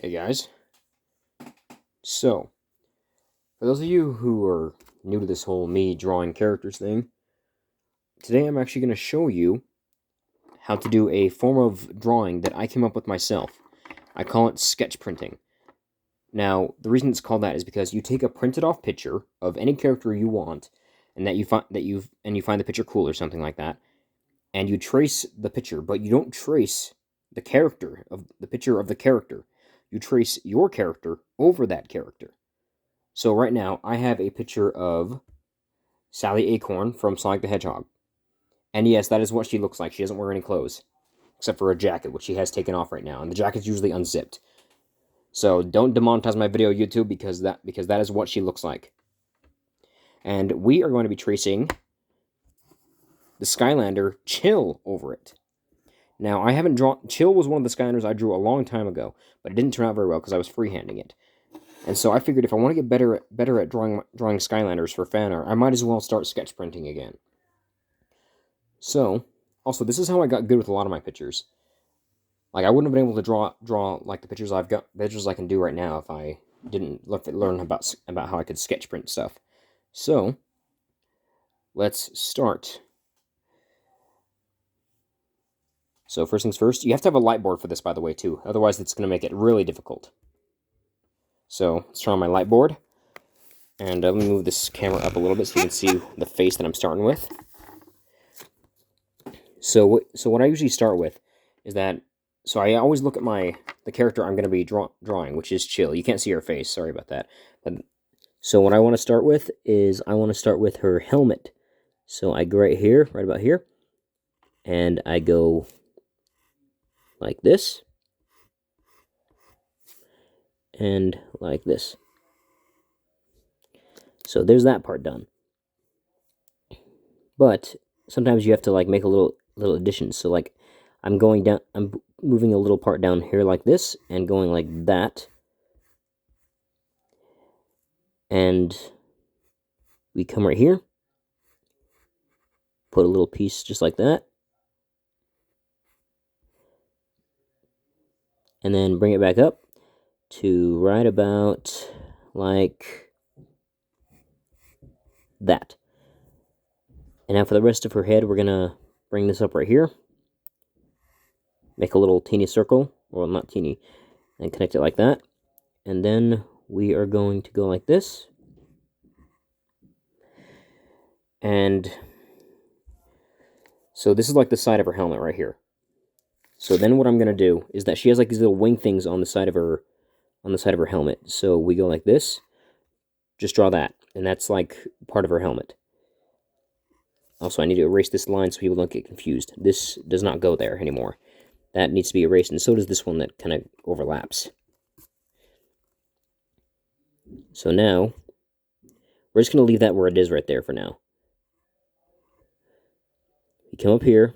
Hey guys. So, for those of you who are new to this whole me drawing characters thing, today I'm actually going to show you how to do a form of drawing that I came up with myself. I call it sketch printing. Now, the reason it's called that is because you take a printed off picture of any character you want, and you find the picture cool or something like that, and you trace the picture, but you don't trace the character of the picture of the character. You trace your character over that character. So right now, I have a picture of Sally Acorn from Sonic the Hedgehog. And yes, that is what she looks like. She doesn't wear any clothes, except for a jacket, which she has taken off right now. And the jacket's usually unzipped. So don't demonetize my video, YouTube, because that is what she looks like. And we are going to be tracing the Skylander Chill over it. Now, I haven't drawn... Chill was one of the Skylanders I drew a long time ago, but it didn't turn out very well because I was freehanding it. And so I figured if I want to get better at drawing Skylanders for fan art, I might as well start sketch printing again. So, also, this is how I got good with a lot of my pictures. Like, I wouldn't have been able to draw like the pictures I can do right now if I didn't learn about how I could sketch print stuff. So, let's start. So, first things first, you have to have a light board for this, by the way, too. Otherwise, it's going to make it really difficult. So, let's turn on my light board. And let me move this camera up a little bit so you can see the face that I'm starting with. So what I usually start with is that... So I always look at the character I'm going to be drawing, which is Chill. You can't see her face, sorry about that. So what I want to start with is I want to start with her helmet. So I go right here, right about here, and I go like this, and like this. So there's that part done. But sometimes you have to like make a little additions. So like I'm moving a little part down here like this and going like that. And we come right here, put a little piece just like that, and then bring it back up to right about like that. And now for the rest of her head, we're gonna bring this up right here, make a little teeny circle, well, not teeny, and connect it like that. And then we are going to go like this. And so this is like the side of her helmet right here. So then what I'm going to do is that she has like these little wing things on the side of her helmet. So we go like this. Just draw that. And that's like part of her helmet. Also, I need to erase this line so people don't get confused. This does not go there anymore. That needs to be erased, and so does this one that kind of overlaps. So now, we're just going to leave that where it is right there for now. You come up here,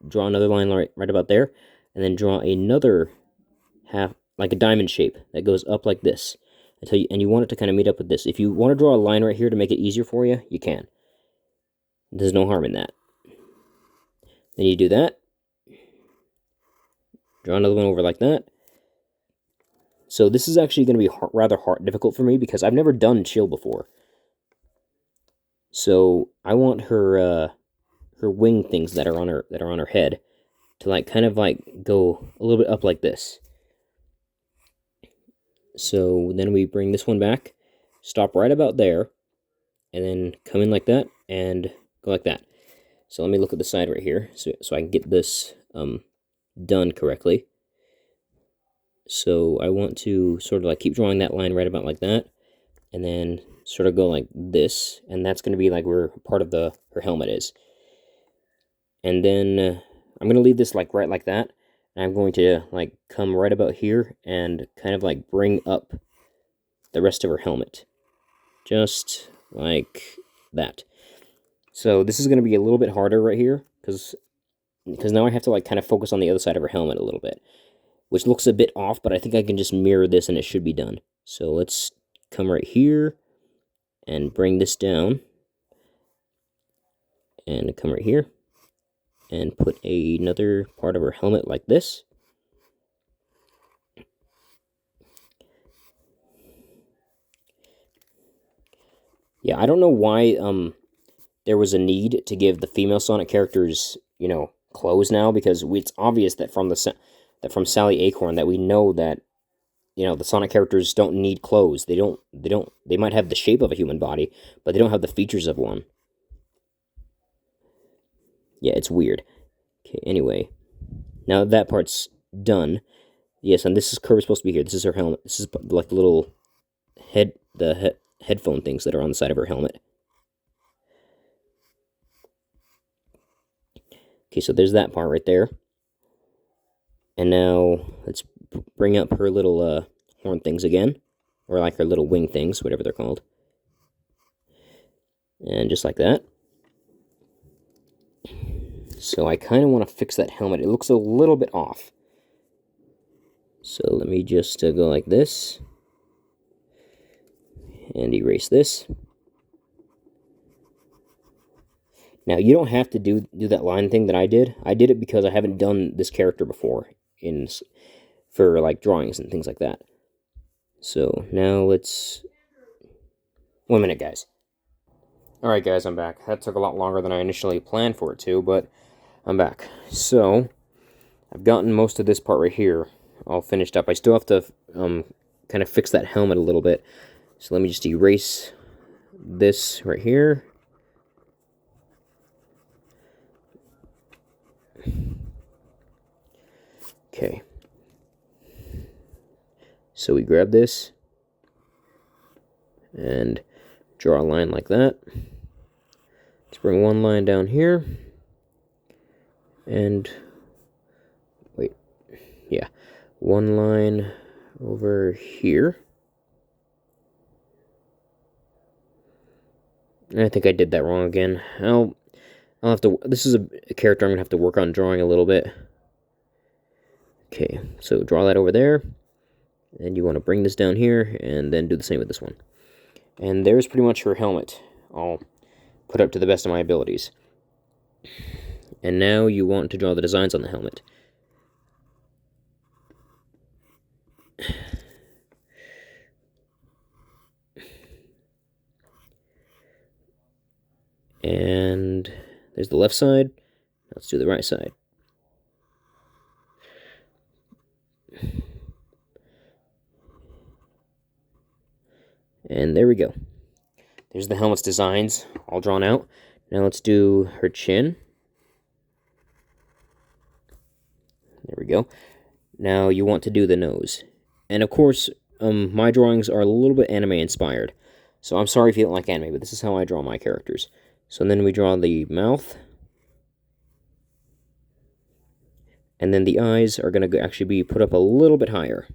draw another line right about there, and then draw another half, like a diamond shape that goes up like this. And you want it to kind of meet up with this. If you want to draw a line right here to make it easier for you, you can. There's no harm in that. Then you do that. Draw another one over like that. So this is actually going to be rather difficult for me because I've never done Chill before. So I want her wing things that are on her head to like kind of like go a little bit up like this. So then we bring this one back, stop right about there, and then come in like that and go like that. So let me look at the side right here so I can get this done correctly. So I want to sort of like keep drawing that line right about like that, and then sort of go like this, and that's going to be like where part of her helmet is. And then I'm going to leave this like right like that, and I'm going to like come right about here and kind of like bring up the rest of her helmet. Just like that. So this is going to be a little bit harder right here, because now I have to like kind of focus on the other side of her helmet a little bit, which looks a bit off, but I think I can just mirror this and it should be done. So let's come right here and bring this down, and come right here and put another part of her helmet like this. Yeah, I don't know why there was a need to give the female Sonic characters, clothes now, because it's obvious that from Sally Acorn that we know that the Sonic characters don't need clothes. They might have the shape of a human body, but they don't have the features of one. Yeah, it's weird. Okay, anyway, now that part's done. Yes, and this is Kirby supposed to be here. This is her helmet. This is like the little headphone things that are on the side of her helmet. Okay, so there's that part right there. And now let's bring up her little horn things again, or like her little wing things, whatever they're called. And just like that. So I kind of want to fix that helmet. It looks a little bit off. So let me just go like this. And erase this. Now, you don't have to do that line thing that I did. I did it because I haven't done this character before for like drawings and things like that. So now let's... 1 minute, guys. Alright, guys, I'm back. That took a lot longer than I initially planned for it to, but I'm back. So, I've gotten most of this part right here all finished up. I still have to kind of fix that helmet a little bit. So let me just erase this right here. Okay. So we grab this and draw a line like that. Let's bring one line down here. And wait. Yeah. One line over here. I think I did that wrong again. I'll have to... This is a character I'm going to have to work on drawing a little bit. Okay, so draw that over there. And you want to bring this down here, and then do the same with this one. And there's pretty much her helmet, all put up to the best of my abilities. And now you want to draw the designs on the helmet. And there's the left side. Let's do the right side. And there we go. There's the helmet's designs all drawn out. Now let's do her chin. There we go. Now you want to do the nose. And of course, my drawings are a little bit anime inspired. So I'm sorry if you don't like anime, but this is how I draw my characters. So then we draw the mouth. And then the eyes are going to actually be put up a little bit higher.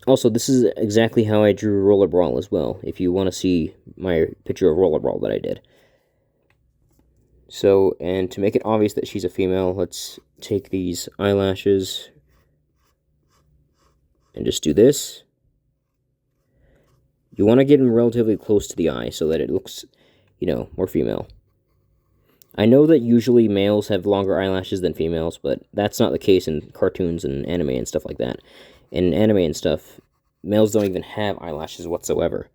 Also, this is exactly how I drew Rollerball as well, if you want to see my picture of Rollerball that I did. So, and to make it obvious that she's a female, let's take these eyelashes and just do this. You want to get them relatively close to the eye so that it looks, more female. I know that usually males have longer eyelashes than females, but that's not the case in cartoons and anime and stuff like that. In anime and stuff, males don't even have eyelashes whatsoever.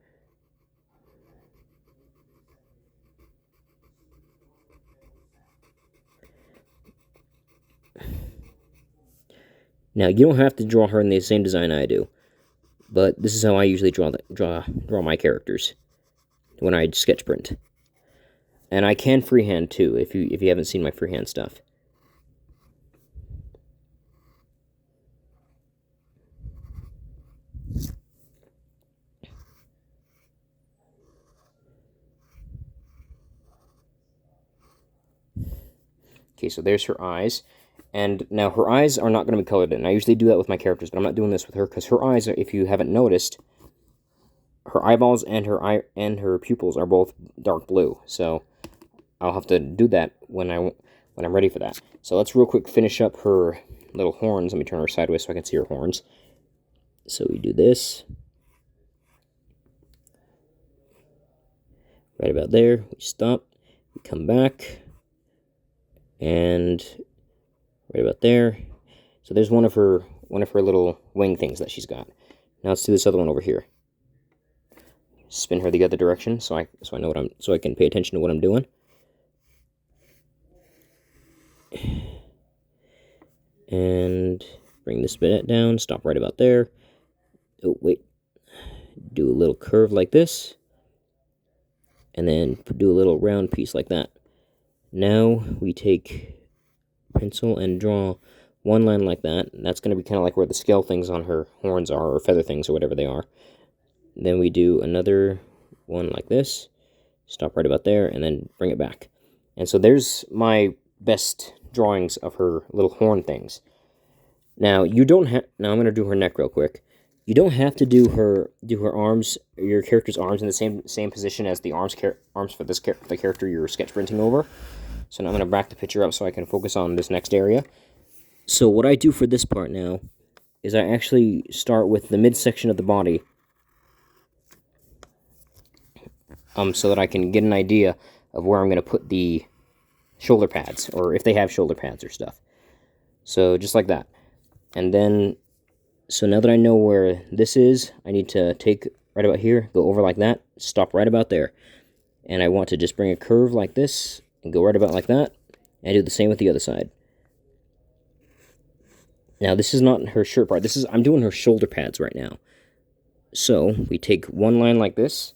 Now, you don't have to draw her in the same design I do, but this is how I usually draw my characters when I sketch print. And I can freehand too, if you haven't seen my freehand stuff. Okay, so there's her eyes. And now her eyes are not going to be colored in. I usually do that with my characters, but I'm not doing this with her because her eyes, if you haven't noticed, her eyeballs and her pupils are both dark blue. So I'll have to do that when I'm ready for that. So let's real quick finish up her little horns. Let me turn her sideways so I can see her horns. So we do this. Right about there. We stop. We come back. and right about there. So there's one of her little wing things that she's got. Now let's do this other one over here. Spin her the other direction so I know so I can pay attention to what I'm doing. And bring this bit down, stop right about there. Oh, wait. Do a little curve like this. And then do a little round piece like that. Now we take pencil and draw one line like that. And that's going to be kind of like where the scale things on her horns are, or feather things, or whatever they are. Then we do another one like this. Stop right about there, and then bring it back. And so there's my best drawings of her little horn things. Now you don't have. Now I'm gonna do her neck real quick. You don't have to do her arms, your character's arms, in the same position as the arms for the character you're sketch printing over. So now I'm gonna back the picture up so I can focus on this next area. So what I do for this part now is I actually start with the midsection of the body, so that I can get an idea of where I'm gonna put the shoulder pads, or if they have shoulder pads or stuff. So just like that. And then, so now that I know where this is, I need to take right about here, go over like that, stop right about there. And I want to just bring a curve like this, and go right about like that, and do the same with the other side. Now this is not her shirt part, I'm doing her shoulder pads right now. So, we take one line like this,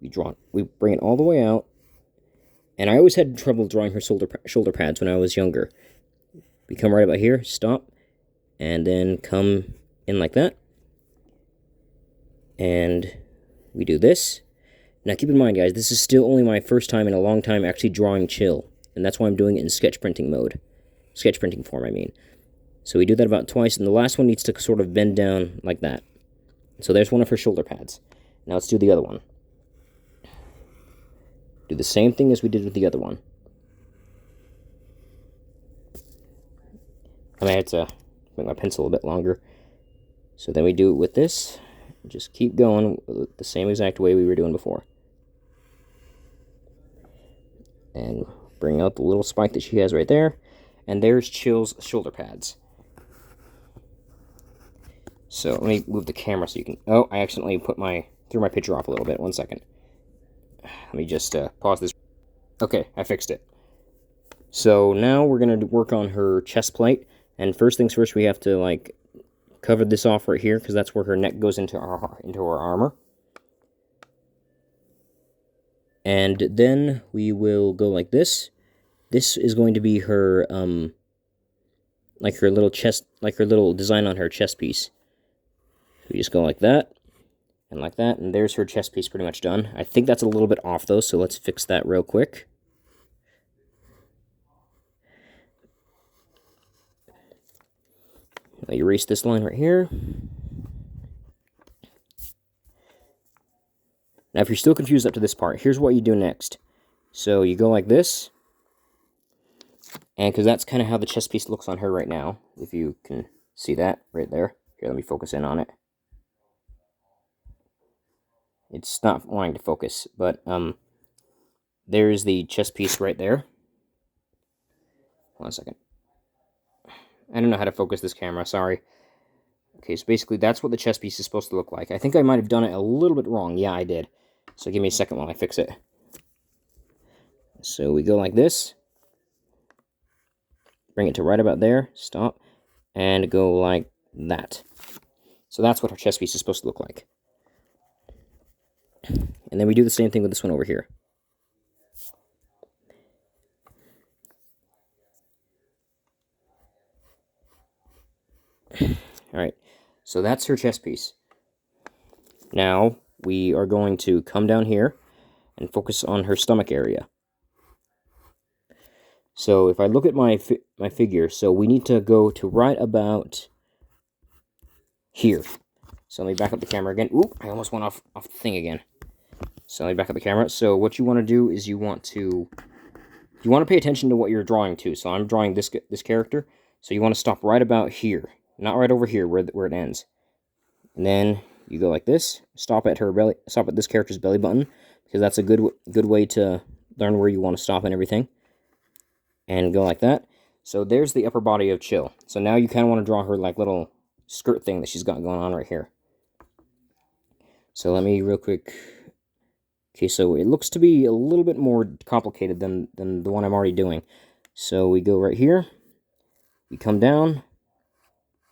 we bring it all the way out, and I always had trouble drawing her shoulder pads when I was younger. We come right about here, stop, and then come in like that. And we do this. Now keep in mind, guys, this is still only my first time in a long time actually drawing Chill. And that's why I'm doing it in sketch printing mode. Sketch printing form, I mean. So we do that about twice, and the last one needs to sort of bend down like that. So there's one of her shoulder pads. Now let's do the other one. Do the same thing as we did with the other one. I may have to make my pencil a bit longer. So then we do it with this. Just keep going the same exact way we were doing before. And bring out the little spike that she has right there. And there's Chill's shoulder pads. So let me move the camera so you can... Oh, I accidentally threw my picture off a little bit. 1 second. Let me just pause this. Okay, I fixed it. So now we're going to work on her chest plate. And first things first, we have to, like, cover this off right here, because that's where her neck goes into her armor. And then we will go like this. This is going to be her, like her little chest, like her little design on her chest piece. We just go like that, and there's her chest piece pretty much done. I think that's a little bit off, though, so let's fix that real quick. I'll erase this line right here. Now, if you're still confused up to this part, here's what you do next. So you go like this, and because that's kind of how the chest piece looks on her right now, if you can see that right there. Here, let me focus in on it. It's not wanting to focus, but there's the chest piece right there. Hold on a second. I don't know how to focus this camera, sorry. Okay, so basically that's what the chest piece is supposed to look like. I think I might have done it a little bit wrong. Yeah, I did. So give me a second while I fix it. So we go like this. Bring it to right about there. Stop. And go like that. So that's what her chest piece is supposed to look like. And then we do the same thing with this one over here. Alright, so that's her chest piece. Now, we are going to come down here and focus on her stomach area. So, if I look at my figure, so we need to go to right about here. So, let me back up the camera again. Oop, I almost went off the thing again. So, let me back up the camera. So, what you want to do is you want to pay attention to what you're drawing to. So, I'm drawing this character. So, you want to stop right about here. Not right over here where it ends. And then you go like this. Stop at this character's belly button, because that's a good way to learn where you want to stop and everything. and go like that. So there's the upper body of Chill. So now you kind of want to draw her like little skirt thing that she's got going on right here. So let me real quick. Okay, so it looks to be a little bit more complicated than the one I'm already doing. So we go right here. We come down.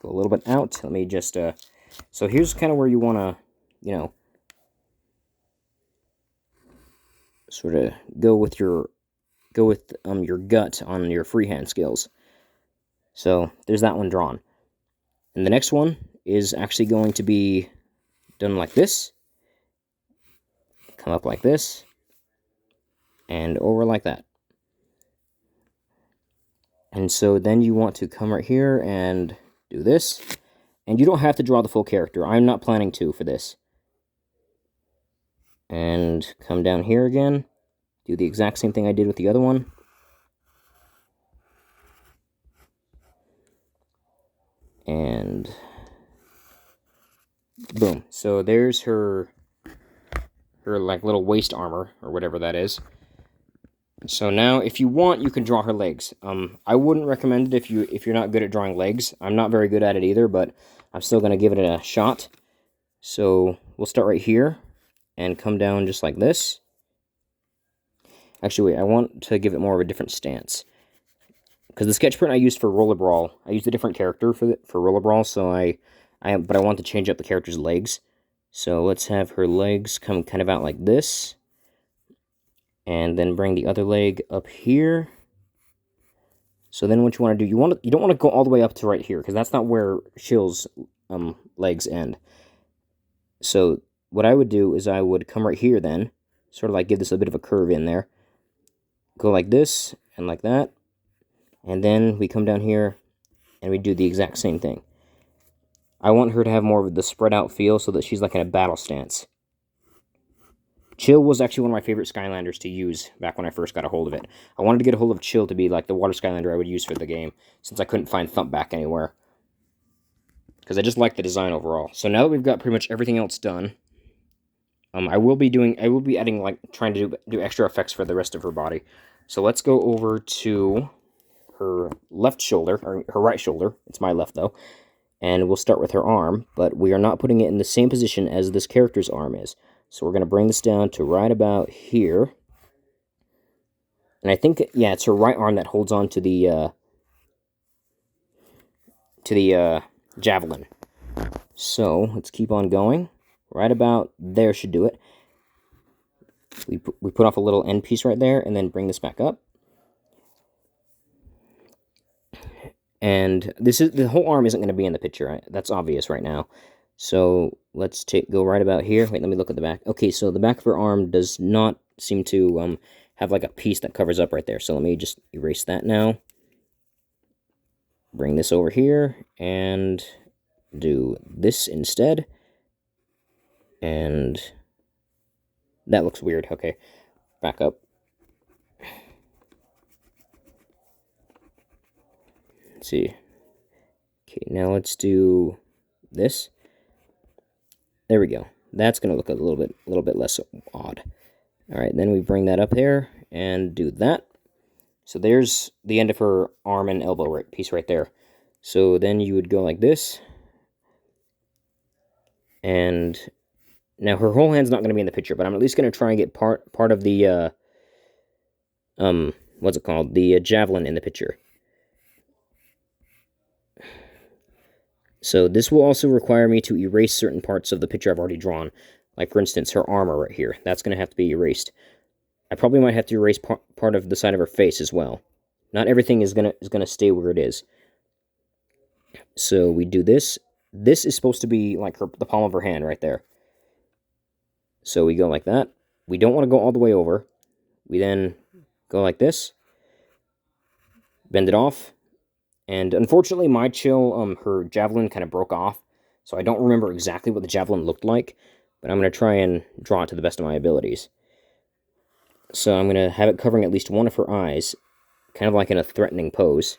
Go a little bit out. Let me just, so here's kind of where you want to, you know, sort of go with your gut on your freehand skills. So there's that one drawn. And the next one is actually going to be done like this. Come up like this. And over like that. And so then you want to come right here and do this. And you don't have to draw the full character. I'm not planning to for this. And come down here again. Do the exact same thing I did with the other one. And boom. So there's her like little waist armor or whatever that is. So now if you want, you can draw her legs. I wouldn't recommend it if you're not good at drawing legs. I'm not very good at it either, but I'm still going to give it a shot. So we'll start right here and come down just like this. Actually, wait, I want to give it more of a different stance. Because the sketch print I used for Roller Brawl, I used a different character for Roller Brawl, so but I want to change up the character's legs. So let's have her legs come kind of out like this. And then bring the other leg up here. So then what you want to do, you don't want to go all the way up to right here, because that's not where Chill's legs end. So what I would do is I would come right here then, sort of like give this a bit of a curve in there. Go like this, and like that. And then we come down here, and we do the exact same thing. I want her to have more of the spread out feel so that she's like in a battle stance. Chill was actually one of my favorite Skylanders to use back when I first got a hold of it. I wanted to get a hold of Chill to be like the water Skylander I would use for the game, since I couldn't find Thumpback anywhere. Because I just like the design overall. So now that we've got pretty much everything else done, I will be adding, like, trying to do extra effects for the rest of her body. So let's go over to her left shoulder, or her right shoulder. It's my left, though. And we'll start with her arm, but we are not putting it in the same position as this character's arm is. So we're going to bring this down to right about here. And I think, yeah, it's her right arm that holds on to the javelin. So let's keep on going. Right about there should do it. We put off a little end piece right there, and then bring this back up. And the whole arm isn't going to be in the picture. Right? That's obvious right now. So let's go right about here. Wait, let me look at the back. Okay, so the back of her arm does not seem to have like a piece that covers up right there. So let me just erase that now. Bring this over here and do this instead. And that looks weird. Okay, back up. Let's see. Okay, now let's do this. There we go. That's going to look a little bit less odd. All right, then we bring that up there and do that. So there's the end of her arm and elbow piece right there. So then you would go like this. And now her whole hand's not going to be in the picture, but I'm at least going to try and get part of the what's it called? The javelin in the picture. So this will also require me to erase certain parts of the picture I've already drawn. Like, for instance, her armor right here. That's going to have to be erased. I probably might have to erase part of the side of her face as well. Not everything is gonna stay where it is. So we do this. This is supposed to be like the palm of her hand right there. So we go like that. We don't want to go all the way over. We then go like this. Bend it off. And unfortunately, my Chill, her javelin kind of broke off. So I don't remember exactly what the javelin looked like. But I'm going to try and draw it to the best of my abilities. So I'm going to have it covering at least one of her eyes. Kind of like in a threatening pose.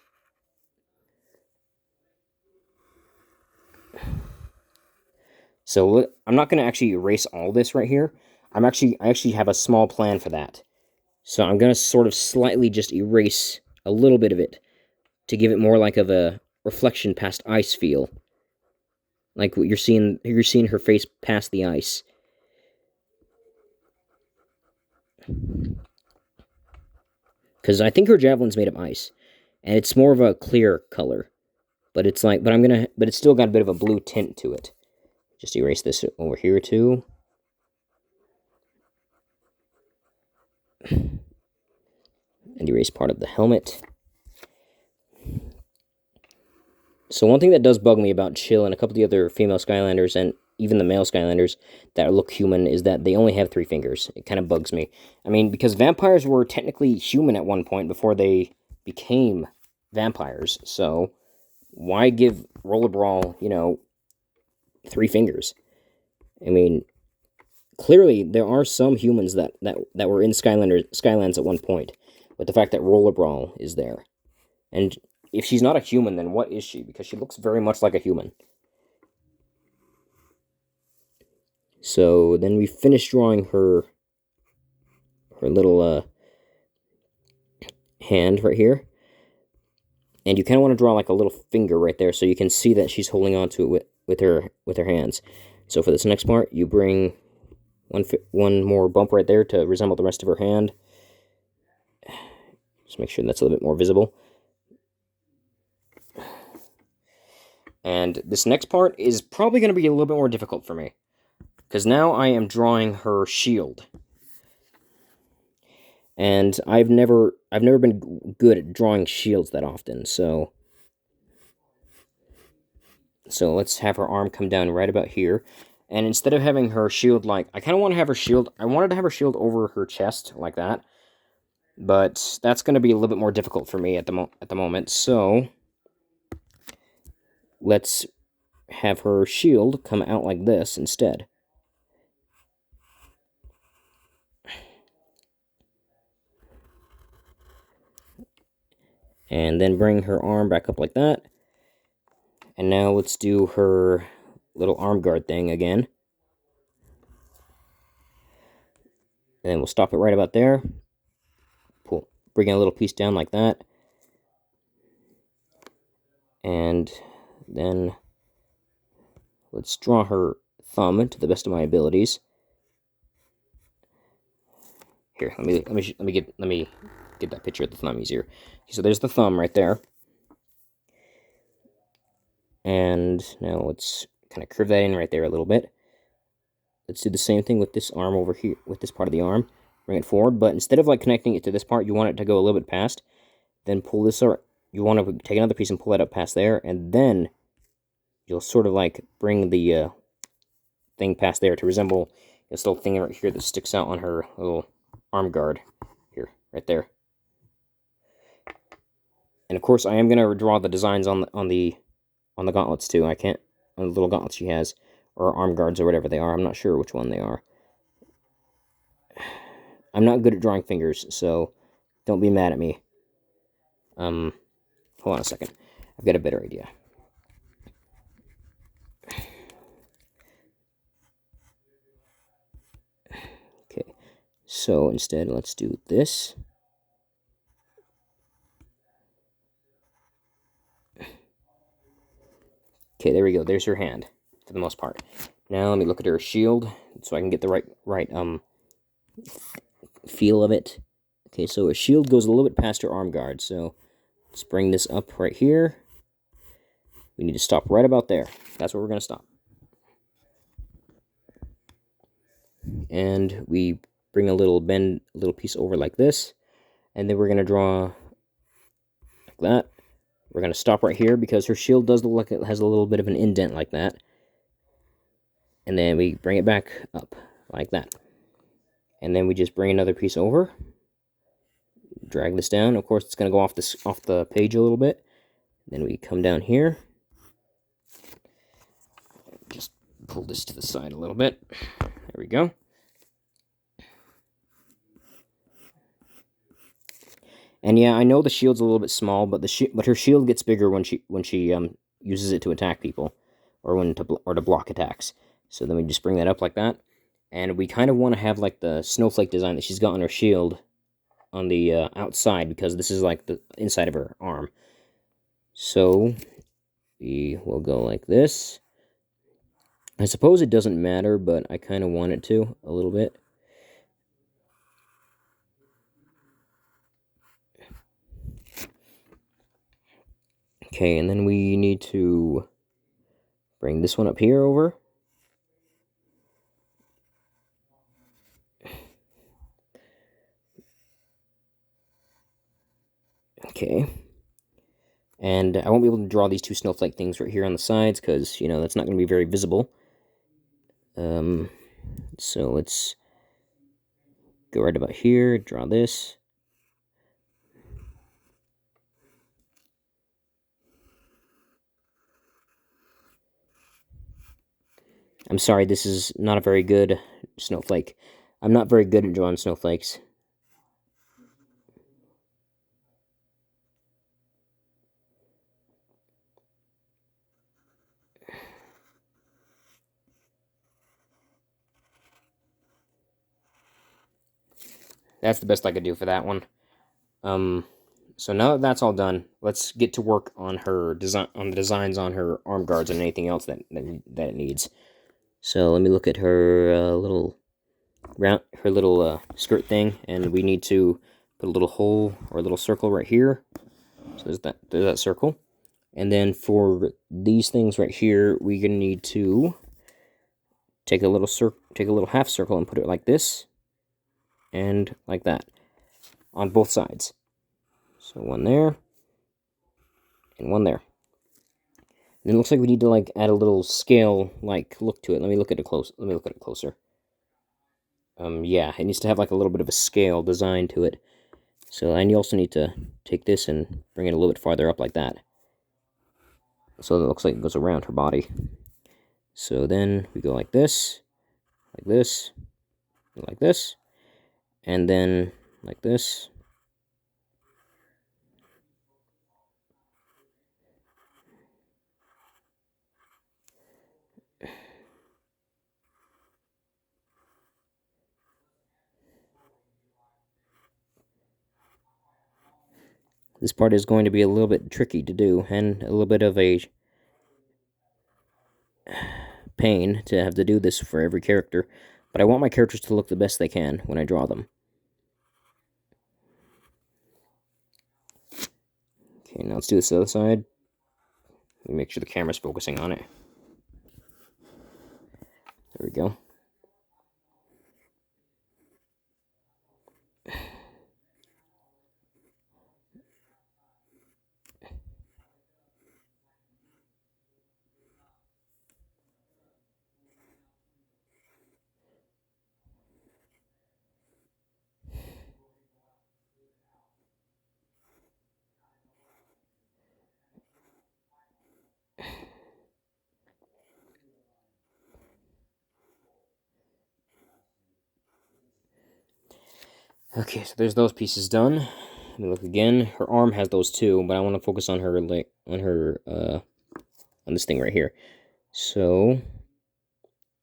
So I'm not going to actually erase all this right here. I actually have a small plan for that. So I'm going to sort of slightly just erase a little bit of it, to give it more like of a reflection past ice feel. Like what you're seeing her face past the ice. Because I think her javelin's made of ice, and it's more of a clear color. But it's like, but it's still got a bit of a blue tint to it. Just erase this over here too. And erase part of the helmet. So one thing that does bug me about Chill and a couple of the other female Skylanders, and even the male Skylanders that look human, is that they only have 3 fingers. It kind of bugs me. I mean, because vampires were technically human at one point before they became vampires. So why give Roller Brawl, 3 fingers? I mean, clearly there are some humans that were in Skylands at one point, but the fact that Roller Brawl is there, and if she's not a human, then what is she? Because she looks very much like a human. So then we finish drawing her little hand right here, and you kind of want to draw like a little finger right there, so you can see that she's holding on to it with her hands. So for this next part, you bring one more bump right there to resemble the rest of her hand. Just make sure that's a little bit more visible. And this next part is probably going to be a little bit more difficult for me, because now I am drawing her shield. And I've never been good at drawing shields that often, so let's have her arm come down right about here. And instead of having her shield I kind of want to have her shield, I wanted to have her shield over her chest like that. But that's going to be a little bit more difficult for me at the moment, so let's have her shield come out like this instead. And then bring her arm back up like that. And now let's do her little arm guard thing again. And then we'll stop it right about there. Bring a little piece down like that. And then let's draw her thumb to the best of my abilities. Here, let me get that picture of the thumb easier. So there's the thumb right there. And now let's kind of curve that in right there a little bit. Let's do the same thing with this arm over here, with this part of the arm. Bring it forward, but instead of connecting it to this part, you want it to go a little bit past. Then pull this, or you want to take another piece and pull it up past there, and then you'll sort of bring the thing past there to resemble this little thing right here that sticks out on her little arm guard here, right there. And of course, I am gonna draw the designs on the gauntlets too. I can't, on the little gauntlets she has, or arm guards or whatever they are. I'm not sure which one they are. I'm not good at drawing fingers, so don't be mad at me. Hold on a second. I've got a better idea. Okay, so instead, let's do this. Okay, there we go. There's her hand, for the most part. Now let me look at her shield, so I can get the right feel of it. Okay, so her shield goes a little bit past her arm guard, so let's bring this up right here. We need to stop right about there. That's where we're going to stop. And we bring a little piece over like this, and then we're going to draw like that. We're going to stop right here because her shield does look like it has a little bit of an indent like that. And then we bring it back up like that. And then we just bring another piece over. Drag this down. Of course, it's going to go off the page a little bit. Then we come down here. Just pull this to the side a little bit. There we go. And yeah, I know the shield's a little bit small, but her shield gets bigger when she uses it to attack people, or to block attacks. So then we just bring that up like that, and we kind of want to have the snowflake design that she's got on her shield on the outside, because this is like the inside of her arm. So we will go like this. I suppose it doesn't matter, but I kind of want it to a little bit. Okay, and then we need to bring this one up here over. Okay. And I won't be able to draw these two snowflake things right here on the sides, because, you know, that's not going to be very visible. So let's go right about here, draw this. I'm sorry, this is not a very good snowflake. I'm not very good at drawing snowflakes. That's the best I could do for that one. So now that that's all done, let's get to work on her design, on the designs on her arm guards and anything else that it needs. So let me look at her little skirt thing, and we need to put a little hole or a little circle right here. So there's that circle, and then for these things right here, we're gonna need to take a little half circle and put it like this, and like that, on both sides. So one there, and one there. And it looks like we need to like add a little scale like look to it. Let me look at it closer. Yeah, it needs to have like a little bit of a scale design to it. So, and you also need to take this and bring it a little bit farther up like that. So it looks like it goes around her body. So then we go like this, like this, like this, and then like this. This part is going to be a little bit tricky to do, and a little bit of a pain to have to do this for every character, but I want my characters to look the best they can when I draw them. Okay, now let's do this other side. Let me make sure the camera's focusing on it. There we go. Okay, so there's those pieces done. Let me look again. Her arm has those too, but I want to focus on her on this thing right here. So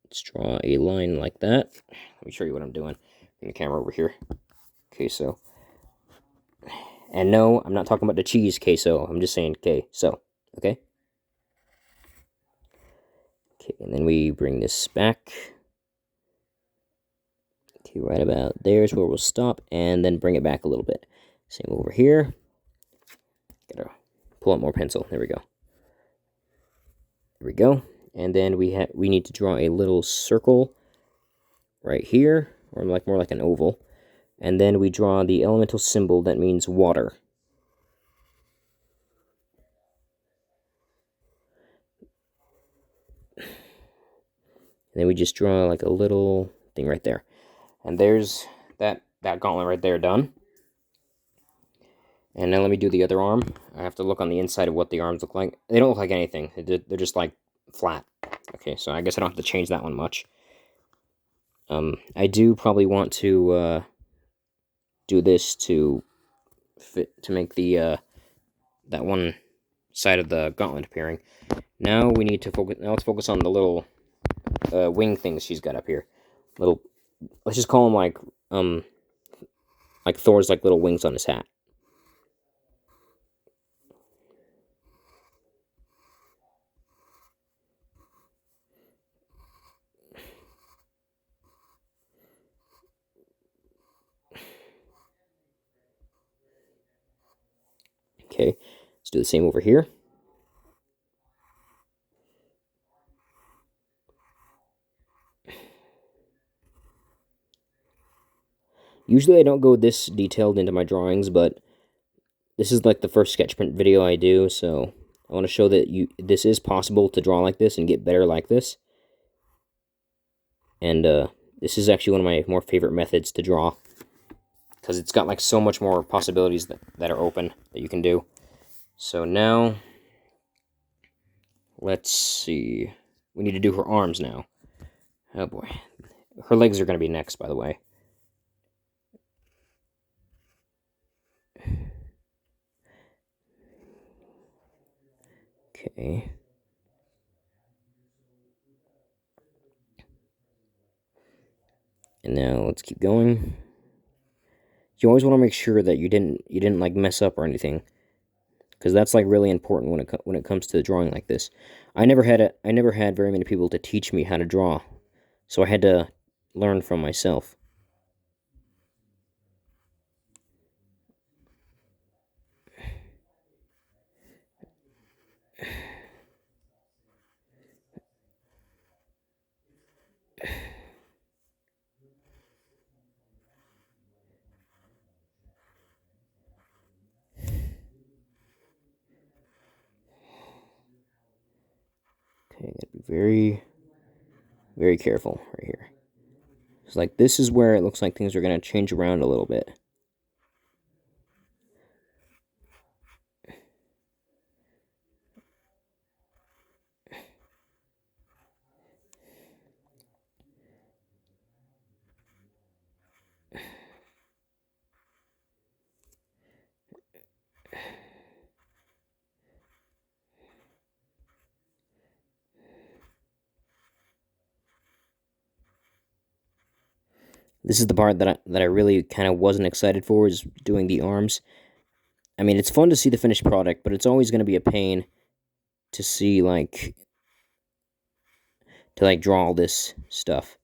let's draw a line like that. Let me show you what I'm doing. Bring the camera over here. Queso. And no, I'm not talking about the cheese queso. I'm just saying queso. Okay? Okay, and then we bring this back. Okay, right about there's where we'll stop, and then bring it back a little bit. Same over here. Gotta pull out more pencil. There we go. There we go. And then we need to draw a little circle right here, or like more like an oval. And then we draw the elemental symbol that means water. And then we just draw like a little thing right there. And there's that gauntlet right there done. And now let me do the other arm. I have to look on the inside of what the arms look like. They don't look like anything. They're just like flat. Okay, so I guess I don't have to change that one much. I do probably want to do this to make the that one side of the gauntlet appearing. Now we need to focus. Now let's focus on the little wing things she's got up here. Let's just call them like like Thor's like little wings on his hat. Okay, let's do the same over here. Usually I don't go this detailed into my drawings, but this is like the first sketchprint video I do, so I want to show that this is possible to draw like this and get better like this. And this is actually one of my more favorite methods to draw, because it's got like so much more possibilities that are open that you can do. So now, let's see. We need to do her arms now. Oh boy. Her legs are going to be next, by the way. Okay. And now let's keep going. You always want to make sure that you didn't like mess up or anything, because that's like really important when it comes to drawing like this. I never had very many people to teach me how to draw, so I had to learn from myself. Okay, gotta be very careful right here. It's like this is where it looks like things are gonna change around a little bit. This is the part that I really kind of wasn't excited for, is doing the arms. I mean, it's fun to see the finished product, but it's always going to be a pain to see, like, to, like, draw all this stuff.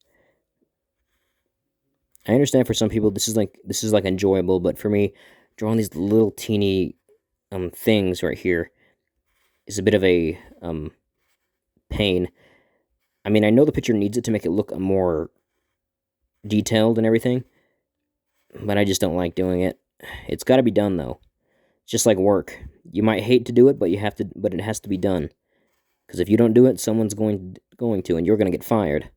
I understand for some people this is like enjoyable, but for me, drawing these little teeny things right here is a bit of a pain. I mean, I know the picture needs it to make it look more detailed and everything, but I just don't like doing it. It's got to be done though. It's just like work. You might hate to do it, but it has to be done. Because if you don't do it, someone's going to, and you're going to get fired.